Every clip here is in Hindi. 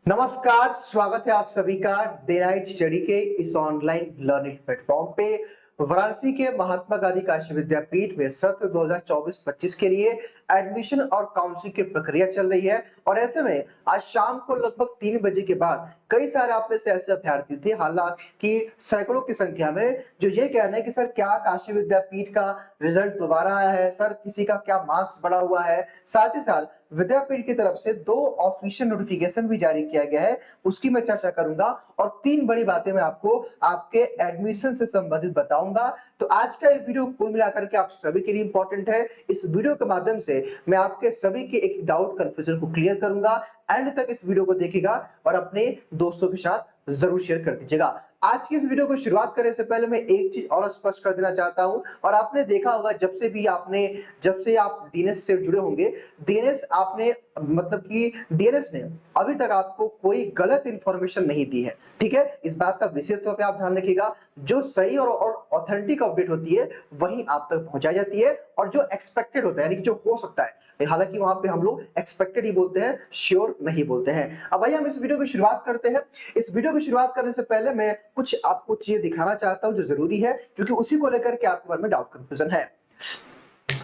नमस्कार, स्वागत है आप सभी का डे नाइट स्टडी के इस ऑनलाइन लर्निंग प्लेटफॉर्म पे। वाराणसी के महात्मा गांधी काशी विद्यापीठ में सत्र 2024-25 के लिए एडमिशन और काउंसलिंग की प्रक्रिया चल रही है और ऐसे में आज शाम को लगभग 3 बजे के बाद कई सारे आप में से ऐसे अभ्यर्थी थे, हालांकि सैकड़ों की संख्या में, जो ये कह रहे हैं कि सर क्या काशी विद्यापीठ का रिजल्ट दोबारा आया है, सर किसी का क्या मार्क्स बढ़ा हुआ है। साथ ही साथ विद्यापीठ की तरफ से 2 ऑफिशियल नोटिफिकेशन भी जारी किया गया है, उसकी मैं चर्चा करूंगा और 3 बड़ी बातें मैं आपको आपके एडमिशन से संबंधित बताऊंगा। तो आज का ये वीडियो कुल मिलाकर के आप सभी के लिए इंपॉर्टेंट है। इस वीडियो के माध्यम से मैं आपके सभी के एक डाउट कंफ्यूजन को क्लियर करूंगा। एंड तक इस वीडियो को देखिएगा और अपने दोस्तों के साथ जरूर शेयर कर दीजिएगा। आज की इस वीडियो को शुरुआत करने से पहले मैं एक चीज और स्पष्ट कर देना चाहता हूं, और आपने देखा होगा जब से आप डीएनएस से जुड़े होंगे, डीएनएस आपने मतलब कि डीएनएस ने अभी तक आपको कोई गलत इंफॉर्मेशन नहीं दी है। ठीक है, इस बात का विशेष तौर पे आप ध्यान रखिएगा। जो सही और ऑथेंटिक अपडेट होती है वही आप तक पहुंचाई जाती है, और जो एक्सपेक्टेड होता है यानी कि जो हो सकता है, हालांकि वहां पे हम लोग एक्सपेक्टेड ही बोलते हैं, श्योर नहीं बोलते हैं। अब आइए हम इस वीडियो की शुरुआत करते हैं। इस वीडियो की शुरुआत करने से पहले मैं कुछ आपको चीजें दिखाना चाहता हूं जो जरूरी है, क्योंकि उसी को लेकर के आपके मन में डाउट कंफ्यूजन है।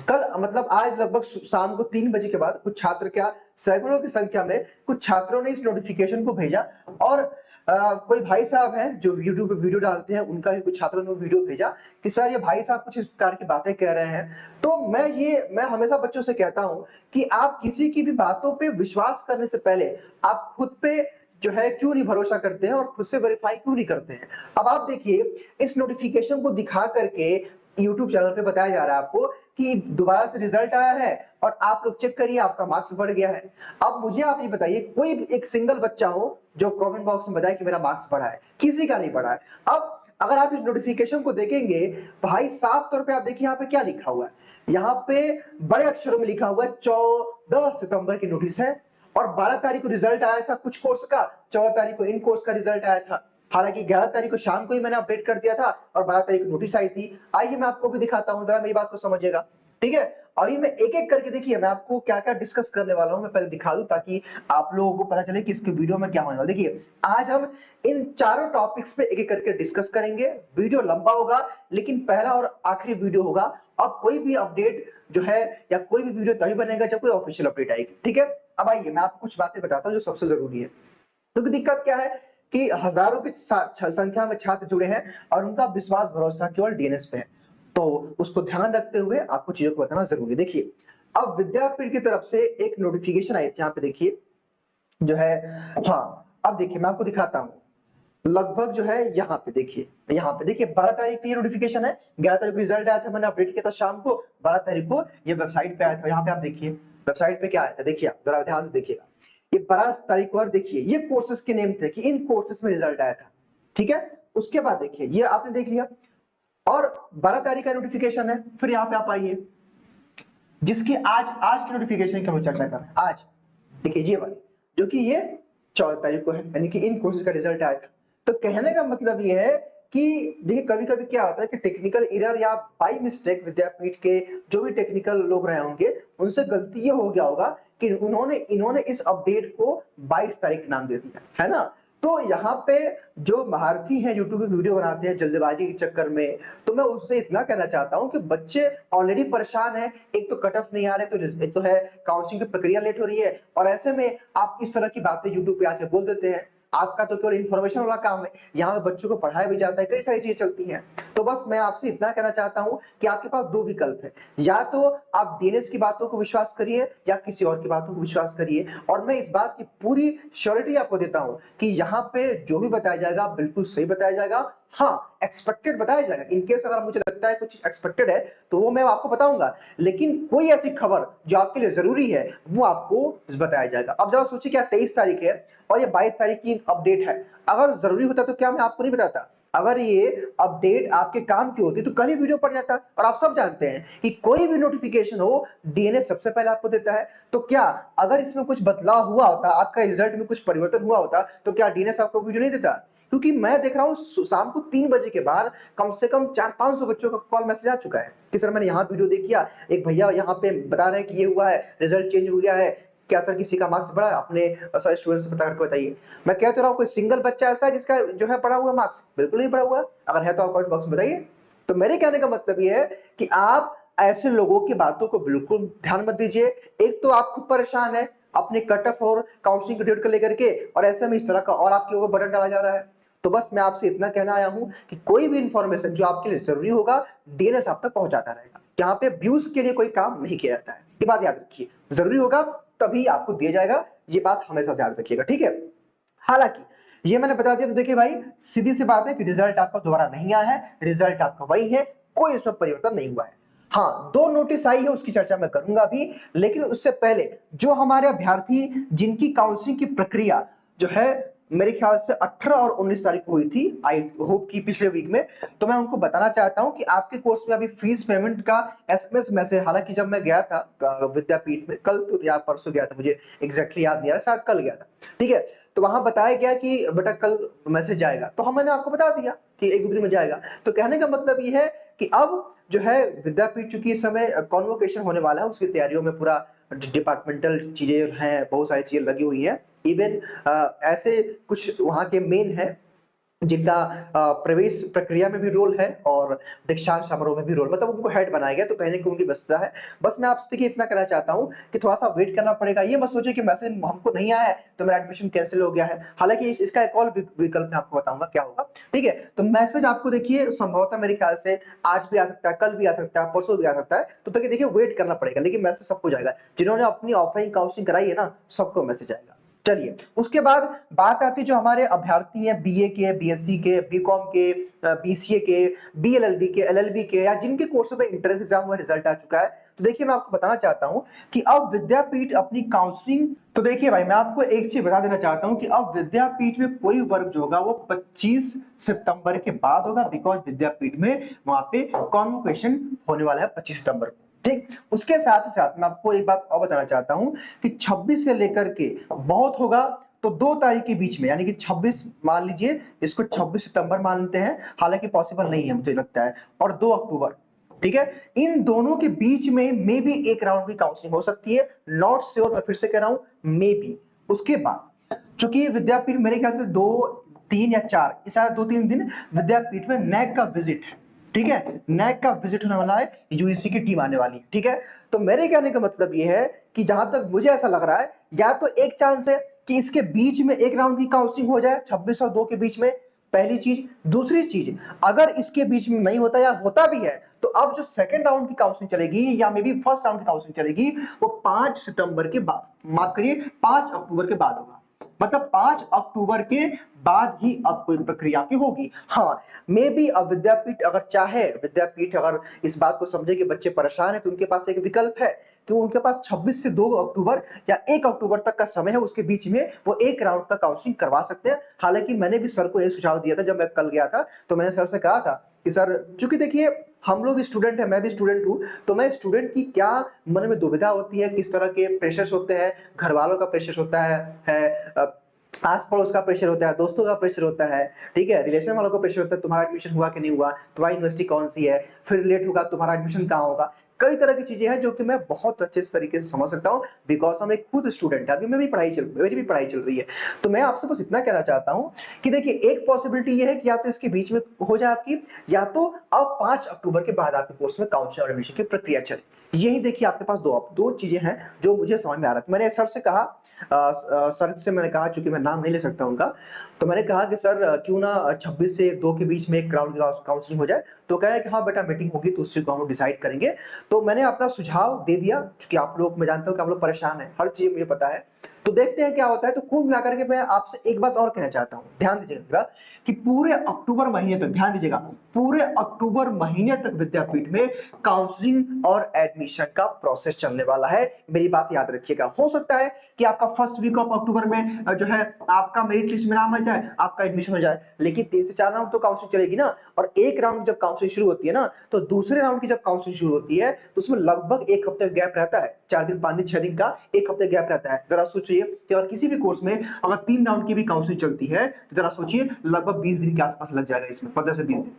कल मतलब आज लगभग शाम को 3 बजे के बाद कुछ छात्र, क्या सैकड़ों की संख्या में कुछ छात्रों ने इस नोटिफिकेशन को भेजा, और कोई भाई साहब हैं जो यूट्यूब पे वीडियो डालते हैं, उनका भी कुछ छात्रों ने वीडियो भेजा कि सर ये भाई साहब कुछ इस प्रकार की बातें कह रहे हैं। तो मैं हमेशा बच्चों से कहता हूं कि आप किसी की भी बातों पे विश्वास करने से पहले आप खुद पे जो है क्यों नहीं भरोसा करते हैं और खुद से वेरीफाई क्यों नहीं करते हैं। अब आप देखिए, इस नोटिफिकेशन को दिखा करके यूट्यूब चैनल पे बताया जा रहा है आपको कि दोबारा से रिजल्ट आया है और आप लोग चेक करिए आपका मार्क्स बढ़ गया है। अब मुझे आप ये बताइए, कोई एक सिंगल बच्चा हो जो कमेंट बॉक्स में बताए कि मेरा मार्क्स बढ़ा है, किसी का नहीं बढ़ा है। अब अगर आप इस नोटिफिकेशन को देखेंगे, भाई साफ तौर पे आप देखिए यहाँ पे क्या लिखा हुआ है। यहाँ पे बड़े अक्षरों में लिखा हुआ है 14 सितंबर की नोटिस है, और 12 तारीख को रिजल्ट आया था कुछ कोर्स का, 14 तारीख को इन कोर्स का रिजल्ट आया था। हालांकि 11 तारीख को शाम को ही मैंने अपडेट कर दिया था और 12 तारीख को नोटिस आई थी। आइए मैं आपको भी दिखाता हूं, जरा मेरी बात को समझिएगा। ठीक है, अभी मैं एक एक करके, देखिए मैं आपको क्या क्या डिस्कस करने वाला हूं मैं पहले दिखा दूं, ताकि आप लोगों को पता चले कि इसके वीडियो में क्या होने वाला। देखिए आज हम इन चारों टॉपिक्स पे एक एक करके डिस्कस करेंगे। वीडियो लंबा होगा लेकिन पहला और आखिरी वीडियो होगा। अब कोई भी अपडेट जो है या कोई भी वीडियो तभी बनेगा जब कोई ऑफिशियल अपडेट आएगी। ठीक है, अब आइए मैं आपको कुछ बातें बताता हूं जो सबसे जरूरी है, क्योंकि दिक्कत क्या है कि हजारों की संख्या में छात्र जुड़े हैं और उनका विश्वास भरोसा केवल डीएनएस पे है। तो उसको ध्यान रखते हुए आपको चीजों को बताना जरूरी है। देखिए, अब विद्यापीठ की तरफ से एक नोटिफिकेशन आई थी, यहाँ पे देखिए जो है, हाँ अब देखिए मैं आपको दिखाता हूँ। लगभग जो है यहाँ पे देखिए 12 तारीख की नोटिफिकेशन है, 11 तारीख को रिजल्ट आया था, मैंने अपडेट किया था शाम को, 12 तारीख को ये वेबसाइट पे आया था। यहाँ पे आप देखिए वेबसाइट पे क्या आया था, देखिए आप जरा ध्यान से देखिएगा। ये 12 तारीख को, और देखिए ये कोर्सेज के नेम थे कि इन कोर्सेज में रिजल्ट आया था। ठीक है, उसके बाद देखिए ये आपने देख लिया, और 12 तारीख का नोटिफिकेशन है। फिर यहाँ पे आप आइए, जिसकी आज की नोटिफिकेशन की हम चर्चा कर रहे हैं। आज देखिए ये वाली, जो कि ये 14 तारीख को है, यानी कि इन कोर्सेज का रिजल्ट आया था। तो कहने का मतलब ये है कि देखिए कभी कभी क्या होता है कि टेक्निकल एरर या बाई मिस्टेक विद्यापीठ के जो भी टेक्निकल लोग रहे होंगे उनसे गलती ये हो गया होगा कि इन्होंने इस अपडेट को 22 तारीख नाम दे दिया है ना। तो यहाँ पे जो महारथी हैं यूट्यूब पे वीडियो बनाते हैं जल्दबाजी के चक्कर में, तो मैं उससे इतना कहना चाहता हूँ कि बच्चे ऑलरेडी परेशान हैं। एक तो कट ऑफ नहीं आ रहे, तो एक तो है काउंसलिंग की प्रक्रिया लेट हो रही है, और ऐसे में आप इस तरह की बातें यूट्यूब पे आके बोल देते हैं। आपका तो केवल इन्फॉर्मेशन वाला काम है, यहाँ पे बच्चों को पढ़ाया भी जाता है, कई सारी चीजें चलती हैं। तो बस मैं आपसे इतना कहना चाहता हूँ कि आपके पास 2 विकल्प है, या तो आप डीएनएस की बातों को विश्वास करिए या किसी और की बातों को विश्वास करिए। और मैं इस बात की पूरी श्योरिटी आपको देता हूँ कि यहाँ पे जो भी बताया जाएगा बिल्कुल सही बताया जाएगा। हाँ, एक्सपेक्टेड बताया जाएगा। इनकेस अगर मुझे लगता है कुछ एक्सपेक्टेड है तो वो मैं आपको बताऊंगा, लेकिन कोई ऐसी खबर जो आपके लिए जरूरी है वो आपको बताया जाएगा। अब जरा सोचिए, क्या 23 तारीख है और ये 22 तारीख की अपडेट है। अगर जरूरी होता तो क्या मैं आपको नहीं बताता? अगर ये अपडेट आपके काम की होती तो कल ही वीडियो पड़ जाता। और आप सब जानते हैं कि कोई भी नोटिफिकेशन हो डीएनएस सबसे पहले आपको देता है। तो क्या अगर इसमें कुछ बदलाव हुआ होता, आपका रिजल्ट में कुछ परिवर्तन हुआ होता, तो क्या डीएनएस आपको वीडियो नहीं देता? क्योंकि मैं देख रहा हूं शाम को 3 बजे के बाद कम से कम 400-500 बच्चों का कॉल मैसेज आ चुका है कि सर मैंने यहाँ वीडियो देखी, एक भैया यहाँ पे बता रहे हैं कि ये हुआ है, रिजल्ट चेंज हो गया है। क्या सर किसी का मार्क्स बढ़ा? अपने सारे स्टूडेंट से पता करके बताइए। मैं कह तो रहा हूँ कोई सिंगल बच्चा ऐसा है जिसका जो है बढ़ा हुआ मार्क्स? बिल्कुल नहीं बढ़ा हुआ। अगर है तो आप कमेंट बॉक्स में बताइए। तो मेरे कहने का मतलब ये है कि आप ऐसे लोगों की बातों को बिल्कुल ध्यान मत दीजिए। एक तो आप खुद परेशान है अपने कट ऑफ और काउंसलिंग डेट को लेकर के, और ऐसे में इस तरह का और आपके ऊपर बर्डन डाला जा रहा है। तो बस मैं आपसे इतना कहना आया हूं कि कोई भी इंफॉर्मेशन जो आपके लिए जरूरी होगा डीएनएस आप तक पहुंचाता रहेगा। यहाँ पे व्यूज के लिए कोई काम नहीं किया जाता है, ये बात याद रखिए। जरूरी होगा तभी आपको दिया जाएगा, ये बात हमेशा से याद रखिएगा, ठीक है। हालांकि ये मैंने बता दिया तो देखिए भाई, सीधी सी बात है कि रिजल्ट आपका दोबारा नहीं आया है, रिजल्ट आपका वही है, कोई इसमें परिवर्तन नहीं हुआ है। हाँ, 2 नोटिस आई है, उसकी चर्चा मैं करूंगा अभी, लेकिन उससे पहले जो हमारे अभ्यर्थी जिनकी काउंसलिंग की प्रक्रिया जो है मेरे ख्याल से 18 और 19 तारीख को हुई थी, आई होप की पिछले वीक में, तो मैं उनको बताना चाहता हूं कि आपके कोर्स में अभी फीस पेमेंट का एसएमएस मैसेज, हालांकि जब मैं गया था विद्यापीठ में कल तो या परसों गया था, मुझे एग्जैक्टली याद नहीं आ रहा, शायद कल गया था, ठीक है। तो वहां बताया गया कि बेटा कल मैसेज जाएगा, तो मैंने आपको बता दिया कि 1-2 दिन में जाएगा। तो कहने का मतलब ये है कि अब जो है विद्यापीठ चूंकि इस समय कॉन्वोकेशन होने वाला है, उसकी तैयारियों में पूरा डिपार्टमेंटल चीजें हैं, बहुत सारी चीजें लगी हुई हैं। इवन ऐसे कुछ वहां के मेन है जिनका प्रवेश प्रक्रिया में भी रोल है और दीक्षांत समारोह में भी रोल, मतलब उनको हेड बनाया गया, तो कहने की उनकी व्यस्तता है। बस मैं आपसे देखिए इतना कहना चाहता हूं कि थोड़ा सा वेट करना पड़ेगा। ये मत सोचिए कि मैसेज हमको नहीं आया है तो मेरा एडमिशन कैंसिल हो गया है, हालांकि इसका एक और विकल्प मैं आपको बताऊंगा क्या होगा, ठीक है। तो मैसेज आपको देखिए संभवतः मेरे ख्याल से आज भी आ सकता है, कल भी आ सकता है, परसों भी आ सकता है, तो देखिए वेट करना पड़ेगा, लेकिन मैसेज सबको जाएगा। जिन्होंने अपनी ऑफलाइन काउंसलिंग कराई है ना, सबको मैसेज आएगा। चलिए, उसके बाद बात आती है जो हमारे अभ्यर्थी हैं बीए के, बीएससी के, बीकॉम के, बीसीए के, बीएलएलबी के, एलएलबी के, या जिनके कोर्सों में एंट्रेंस एग्जाम हुआ रिजल्ट आ चुका है, तो देखिए मैं आपको बताना चाहता हूं कि अब विद्यापीठ अपनी काउंसलिंग, तो देखिए भाई मैं आपको एक चीज बता देना चाहता हूं कि अब विद्यापीठ में कोई वर्ग जो होगा वो 25 सितंबर के बाद होगा, बिकॉज विद्यापीठ में वहां पे कॉन्वोकेशन होने वाला है 25 सितंबर को, ठीक। उसके साथ ही साथ मैं आपको एक बात और बताना चाहता हूं कि 26 से लेकर के बहुत होगा तो 2 तारीख के बीच में, यानी कि 26 मान लीजिए, इसको 26 सितंबर मान लेते हैं, हालांकि पॉसिबल नहीं है मुझे लगता है, और 2 अक्टूबर, ठीक है। इन दोनों के बीच में मे बी एक राउंड की काउंसलिंग हो सकती है, नॉट श्योर, मैं फिर से कह रहा हूं मे बी। उसके बाद चूंकि विद्यापीठ मेरे ख्याल से 2, 3 या 4 शायद 2-3 दिन विद्यापीठ में नैक का विजिट है, ठीक है, नैक का विजिट होने वाला है, यूजीसी की टीम आने वाली है, ठीक है। तो मेरे कहने का मतलब ये है कि जहां तक मुझे ऐसा लग रहा है, या तो एक चांस है कि इसके बीच में एक राउंड की काउंसलिंग हो जाए 26 और 2 के बीच में, पहली चीज। दूसरी चीज, अगर इसके बीच में नहीं होता या होता भी है तो अब जो सेकंड राउंड की काउंसलिंग चलेगी या मे बी फर्स्ट राउंड की काउंसलिंग चलेगी वो 5 सितंबर के बाद, माफ करिए 5 अक्टूबर के बाद होगा, मतलब 5 अक्टूबर के बाद ही अब कोई प्रक्रिया की होगी। हाँ, मे बी अब विद्यापीठ अगर चाहे, विद्यापीठ अगर इस बात को समझे कि बच्चे परेशान है, तो उनके पास एक विकल्प है कि उनके पास 26 से 2 अक्टूबर या 1 अक्टूबर तक का समय है, उसके बीच में वो एक राउंड का काउंसलिंग करवा सकते हैं। हालांकि मैंने भी सर को यह सुझाव दिया था जब मैं कल गया था, तो मैंने सर से कहा था कि सर चूंकि देखिए हम लोग भी स्टूडेंट है, मैं भी स्टूडेंट हूं, तो मैं स्टूडेंट की क्या मन में दुविधा होती है, किस तरह के प्रेशर्स होते हैं, घर वालों का प्रेशर होता है आस पड़ोस का प्रेशर होता है, दोस्तों का प्रेशर होता है, ठीक है, रिलेशन वालों का प्रेशर होता है, तुम्हारा एडमिशन हुआ कि नहीं हुआ, तुम्हारी यूनिवर्सिटी कौन सी है, फिर लेट होगा तुम्हारा एडमिशन कहाँ होगा, कई तरह की चीजें हैं जो कि मैं बहुत अच्छे तरीके से समझ सकता हूँ, बिकॉज हम एक खुद स्टूडेंट है, अभी मेरी भी पढ़ाई चल रही है। तो मैं आपसे बस इतना कहना चाहता हूँ कि देखिए एक पॉसिबिलिटी ये है कि या तो इसके बीच में हो जाए आपकी, या तो अब 5 अक्टूबर के बाद आपके कोर्स में काउंसलिंग और एडमिशन की प्रक्रिया चले। यही देखिए आपके पास दो चीजें हैं जो मुझे समझ में आ रहा था। मैंने सर से कहा, सर से मैंने कहा, चूंकि मैं नाम नहीं ले सकता उनका, तो मैंने कहा कि सर क्यों ना 26 से 2 के बीच में एक राउंड की काउंसलिंग हो जाए, तो कह रहे कि हाँ बेटा मीटिंग होगी तो उस चीज को हम डिसाइड करेंगे। तो मैंने अपना सुझाव दे दिया, क्योंकि आप लोग, मैं जानता हूँ कि आप लोग परेशान हैं, हर चीज मुझे पता है, तो देखते हैं क्या होता है। तो कुल मिलाकर के मैं आपसे एक बात और कहना चाहता हूँ, ध्यान दीजिएगा कि पूरे अक्टूबर महीने तक, ध्यान दीजिएगा, पूरे अक्टूबर महीने तक विद्यापीठ में काउंसलिंग और एडमिशन का प्रोसेस चलने वाला है। मेरी बात याद रखिएगा, हो सकता है कि आपका फर्स्ट वीक ऑफ अक्टूबर में जो है आपका मेरिट लिस्ट में नाम आ जाए, आपका एडमिशन हो जाए, लेकिन 3 से 4 राउंड तो काउंसलिंग चलेगी ना, और एक राउंड जब काउंसलिंग शुरू होती है ना, तो दूसरे राउंड की जब काउंसलिंग शुरू होती है तो उसमें लगभग 1 हफ्ते गैप रहता है, 4 दिन, 5 दिन, 6 दिन का 1 हफ्ते गैप रहता है। जरा सोचिए कि अगर किसी भी कोर्स में अगर 3 राउंड की भी काउंसलिंग चलती है तो जरा सोचिए लगभग 20 दिन के आसपास लग जाएगा, इसमें 15 से 20 दिन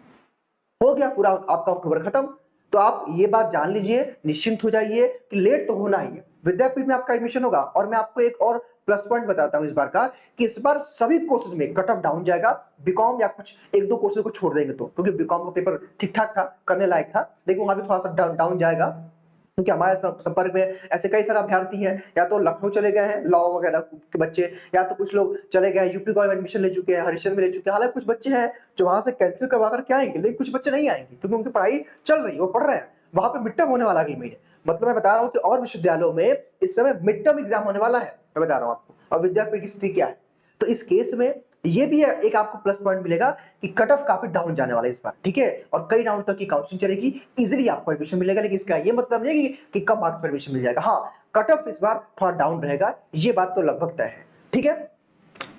हो गया, पूरा आपका अक्टूबर खत्म। तो आप ये बात जान लीजिए, निश्चिंत हो जाइए कि लेट तो होना ही है, विद्यापीठ में आपका एडमिशन होगा। और मैं आपको एक और प्लस पॉइंट बताता हूं इस बार का, कि इस बार सभी कोर्सेज में कट ऑफ डाउन जाएगा। बीकॉम या कुछ एक दो कोर्सेज को छोड़ देंगे तो, क्योंकि बीकॉम का पेपर ठीक ठाक था, करने लायक था, लेकिन वहां भी थोड़ा सा डाउन जाएगा, क्योंकि हमारे संपर्क में ऐसे कई सारे अभ्यर्थी हैं, या तो लखनऊ चले गए हैं लॉ वगैरह के बच्चे, या तो कुछ लोग चले गए यूपी कॉलेज में एडमिशन ले चुके हैं, हरिश्चंद्र में ले चुके हैं। हालांकि कुछ बच्चे हैं जो वहां से कैंसिल करवा कर के आएंगे, लेकिन कुछ बच्चे नहीं आएंगे क्योंकि उनकी पढ़ाई चल रही है, वो पढ़ रहे हैं। वहां पे मिड टर्म होने वाला अगले महीने, मतलब मैं बता रहा हूँ कि और विश्वविद्यालयों में इस समय मिड टर्म एग्जाम होने वाला है, मैं बता रहा हूँ आपको, और विद्यापीठ की स्थिति क्या है। तो इस केस में ये भी एक आपको प्लस पॉइंट मिलेगा कि कट ऑफ काफी डाउन जाने वाला है इस बार, ठीक है, और कई राउंड तक की काउंसलिंग चलेगी, इजीली आपको एडमिशन मिलेगा। लेकिन इसका ये मतलब नहीं है कि कम मार्क्स पर एडमिशन मिल जाएगा। हाँ, कट ऑफ इस बार थोड़ा डाउन रहेगा, ये बात तो लगभग तय है, ठीक है।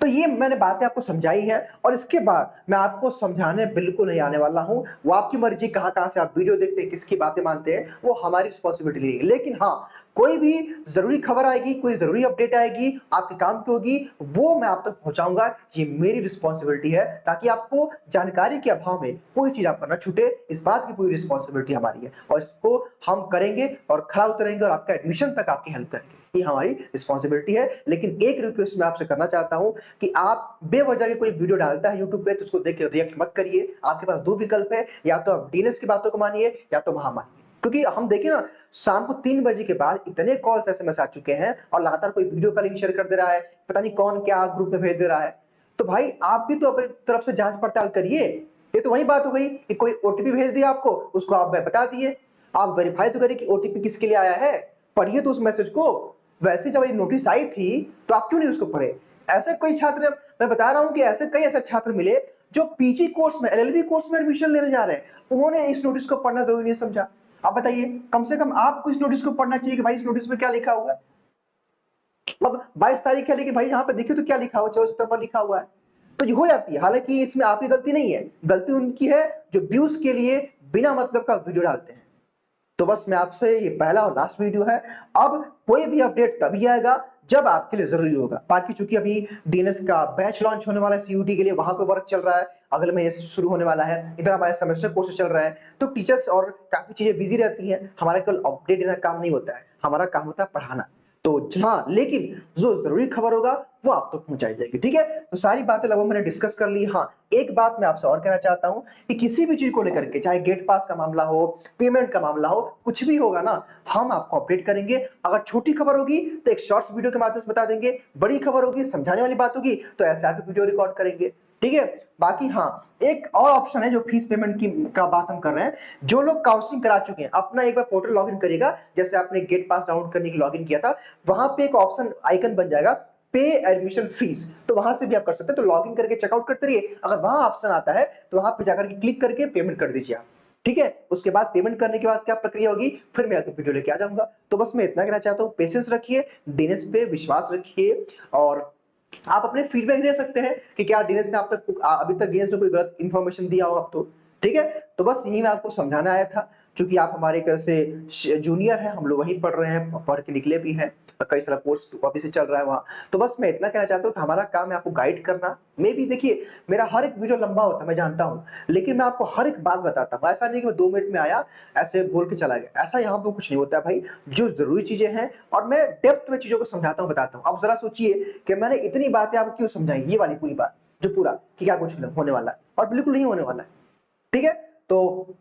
तो ये मैंने बातें आपको समझाई है, और इसके बाद मैं आपको समझाने बिल्कुल नहीं आने वाला हूं। वो आपकी मर्जी, कहां से आप वीडियो देखते हैं, किसकी बातें मानते हैं, वो हमारी रिस्पॉन्सिबिलिटी नहीं है। लेकिन हाँ, कोई भी जरूरी खबर आएगी, कोई जरूरी अपडेट आएगी, आपके काम की होगी, वो मैं आप तक पहुंचाऊंगा। ये मेरी रिस्पॉन्सिबिलिटी है, ताकि आपको जानकारी के अभाव में कोई चीज आपका ना छूटे। इस बात की पूरी रिस्पॉन्सिबिलिटी हमारी है, और इसको हम करेंगे और खरा उतरेंगे, और आपका एडमिशन तक आपकी हेल्प करेंगे, ये हमारी रिस्पॉन्सिबिलिटी है। लेकिन एक रिक्वेस्ट मैं आपसे करना चाहता हूं कि आप बेवजह के कोई वीडियो डालता है यूट्यूब पे तो उसको देख के रिएक्ट मत करिए। आपके पास दो विकल्प है, या तो आप डीएनएस की बातों को मानिए, या तो वहां मानिए। क्योंकि हम देखिए ना, शाम को 3 बजे के बाद इतने कॉल्स एसएमएस आ चुके हैं, और लगातार कोई वीडियो का लिंक शेयर कर दे रहा है, पता नहीं कौन क्या ग्रुप में भेज दे रहा है। तो भाई आप भी तो अपनी तरफ से जांच पड़ताल करिए। ये तो वही बात हो गई कि कोई ओटीपी भेज दिया आपको, उसको आप बता दिए। आप वेरीफाई तो करिए कि ओटीपी किसके लिए आया है, पढ़िए तो उस मैसेज को। वैसे जब ये नोटिस आई थी तो आप क्यों नहीं उसको पढ़े? ऐसे कोई छात्र, मैं बता रहा हूं कि ऐसे कई ऐसे छात्र मिले जो पीजी कोर्स में, एलएलबी कोर्स में एडमिशन लेने जा रहे हैं, उन्होंने इस नोटिस को पढ़ना जरूरी नहीं समझा। आप बताइए, कम से कम आपको इस नोटिस को पढ़ना चाहिए कि भाई इस नोटिस में क्या लिखा हुआ है। अब 22 तारीख है, लेकिन भाई यहाँ पे देखिए तो क्या लिखा हुआ, 24 पर लिखा हुआ है। तो ये हो जाती है। हालांकि इसमें आपकी गलती नहीं है, गलती उनकी है जो व्यूज के लिए बिना मतलब का वीडियो डालते हैं। तो बस मैं आपसे, ये पहला और लास्ट वीडियो है। अब कोई भी अपडेट तभी आएगा जब आपके लिए जरूरी होगा। बाकी चूंकि अभी डीएनएस का बैच लॉन्च होने वाला है सीयूटी के लिए, वहां पे वर्क चल रहा है, अगले महीने से शुरू होने वाला है। इधर हमारे सेमेस्टर कोर्स चल रहा है, तो टीचर्स और काफी चीजें बिजी रहती हैं। हमारा केवल अपडेट देना काम नहीं होता है, हमारा काम होता है पढ़ाना। तो हाँ, लेकिन जो जरूरी खबर होगा वो आप तक पहुंचाई जाएगी, ठीक है। तो सारी बातें लगभग मैंने डिस्कस कर ली। हाँ, एक बात मैं आपसे और कहना चाहता हूं कि किसी भी चीज को लेकर के, चाहे गेट पास का मामला हो, पेमेंट का मामला हो, कुछ भी होगा ना, हम आपको अपडेट करेंगे। अगर छोटी खबर होगी तो एक शॉर्ट्स वीडियो के माध्यम से बता देंगे, बड़ी खबर होगी, समझाने वाली बात होगी, तो ऐसे आके वीडियो रिकॉर्ड करेंगे, ठीक है। बाकी हाँ, एक और ऑप्शन है जो फीस पेमेंट की का बात हम कर रहे हैं। जो लोग काउंसलिंग करा चुके हैं, अपना एक बार पोर्टल लॉगिन करिएगा, जैसे आपने गेट पास डाउनलोड करने की लॉगिन किया था, वहां पे एक ऑप्शन आइकन बन जाएगा पे एडमिशन फीस, तो वहां से भी आप कर सकते हैं। तो लॉगिन करके चेकआउट करते रहिए, अगर वहां ऑप्शन आता है तो वहां पे जाकर के क्लिक करके पेमेंट कर दीजिए आप, ठीक है। उसके बाद पेमेंट करने के बाद क्या प्रक्रिया होगी, फिर मैं आपको वीडियो लेके आ जाऊंगा। तो बस मैं इतना कहना चाहता हूँ, पेशेंस रखिए, डीएनएस पे विश्वास रखिए, और आप अपने फीडबैक दे सकते हैं कि क्या डीएनएस ने आप तक अभी तक डीएनएस ने कोई गलत इंफॉर्मेशन दिया हो आप, तो ठीक है। तो बस यही मैं आपको समझाना आया था, क्योंकि आप हमारे एक तरह से जूनियर हैं, हम लोग वहीं पढ़ रहे हैं, पढ़ के निकले भी हैं, कई सारा कोर्स अभी से चल रहा है वहाँ। तो बस मैं इतना कहना चाहता हूँ कि हमारा काम है आपको गाइड करना। मे भी देखिए, मेरा हर एक वीडियो लंबा होता है, मैं जानता हूँ, लेकिन मैं आपको हर एक बात बताता हूँ। ऐसा नहीं कि मैं 2 मिनट में आया, ऐसे बोल के चला गया, ऐसा यहाँ पे कुछ नहीं होता है भाई। जो जरूरी चीजें हैं, और मैं डेप्थ में चीजों को समझाता हूँ, बताता हूँ। अब जरा सोचिए कि मैंने इतनी बातें आपको क्यों समझाई, ये वाली पूरी बात जो पूरा कि क्या कुछ होने वाला है और बिल्कुल नहीं होने वाला है, ठीक है। तो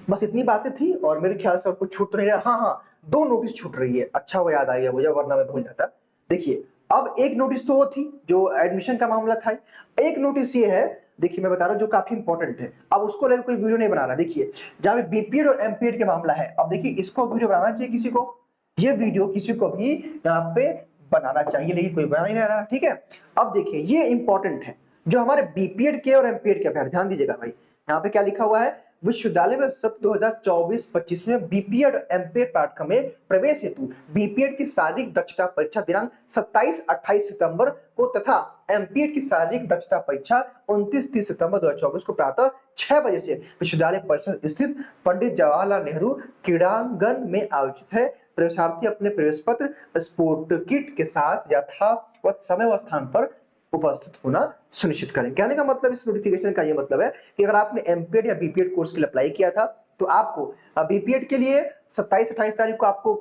बस इतनी बातें थी, और मेरे ख्याल से और कुछ छूट तो नहीं रहा। हाँ हाँ, 2 नोटिस छूट रही है, अच्छा वो याद आ गया मुझे, वरना मैं भूल जाता। देखिए, अब एक नोटिस तो वो थी जो एडमिशन का मामला था, एक नोटिस ये है, देखिए मैं बता रहा हूँ, जो काफी इंपॉर्टेंट है। अब उसको लेकर कोई वीडियो नहीं बनाना। देखिए, जहां पे बीपीएड और एमपीएड का मामला है, अब देखिए इसको वीडियो बनाना चाहिए किसी को, ये वीडियो किसी को भी यहाँ पे बनाना चाहिए, लेकिन कोई बना नहीं रहा, ठीक है। अब देखिए, ये इंपॉर्टेंट है, जो हमारे बीपीएड के और एमपीएड के अभ्यर्थी, ध्यान दीजिएगा भाई, यहाँ पे क्या लिखा हुआ है, विश्वविद्यालय में सत्र 2024-25 में बीपीएड और एमपीएड पाठ्यक्रम में प्रवेश हेतु बीपीएड की शारीरिक दक्षता परीक्षा दिनांक 27-28 सितंबर को तथा एमपीएड की शारीरिक दक्षता परीक्षा 29-30 सितंबर 2024 को प्रातः 6 बजे से विश्वविद्यालय परिसर स्थित पंडित जवाहरलाल नेहरू क्रीड़ांगन में आयोजित है। प्रवेशार्थी अपने प्रवेश पत्र स्पोर्ट किट के साथ यथावत समय व स्थान पर उपस्थित होना सुनिश्चित करें। कहने का मतलब, इस नोटिफिकेशन का ये मतलब है कि अगर आपने एमपीएड या बीपीएड कोर्स के लिए अप्लाई किया था, तो आपको बीपीएड के लिए 27-28 तारीख को आपको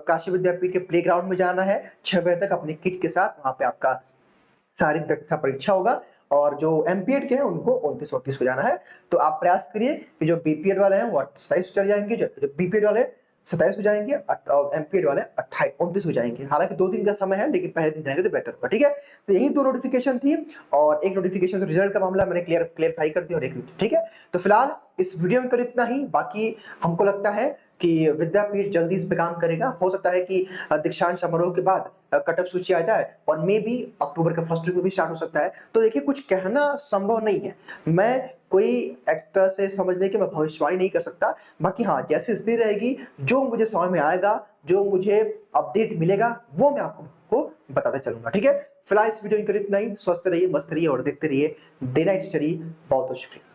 काशी विद्यापीठ के प्लेग्राउंड में जाना है 6 बजे तक अपनी किट के साथ। वहां पे आपका शारीरिक दक्षता परीक्षा होगा और जो एमपीएड के हैं उनको 29-29 को जाना है। तो आप प्रयास करिए कि जो बीपीएड वाले हैं वो 27 चले जाएंगे, जो बीपीएड वाले 27 हो जाएंगे और एमपीएड वाले 29 हो जाएंगे। हालांकि 2 दिन का समय है, लेकिन पहले दिन जाएंगे तो बेहतर होगा। ठीक है, तो यही 2 नोटिफिकेशन थी और एक नोटिफिकेशन रिजल्ट का मामला मैंने क्लियरफाई कर दिया और एक, ठीक है। तो फिलहाल इस वीडियो में तो इतना ही। बाकी हमको लगता है कि विद्यापीठ जल्दी इस पे काम करेगा। हो सकता है कि दीक्षांत समारोह के बाद कट ऑफ सूची आ जाए और मे भी अक्टूबर के फर्स्ट वीक में भी स्टार्ट हो सकता है। तो देखिए, कुछ कहना संभव नहीं है, मैं कोई एक तरह से समझने की मैं भविष्यवाणी नहीं कर सकता। बाकी हाँ, जैसी स्थिति रहेगी, जो मुझे समझ में आएगा, जो मुझे अपडेट मिलेगा, वो मैं आपको बताता चलूंगा। ठीक है, फिलहाल इस वीडियो में इतना ही। स्वस्थ रहिए, मस्त रहिए और देखते रहिए डे नाइट स्टडी। बहुत बहुत शुक्रिया।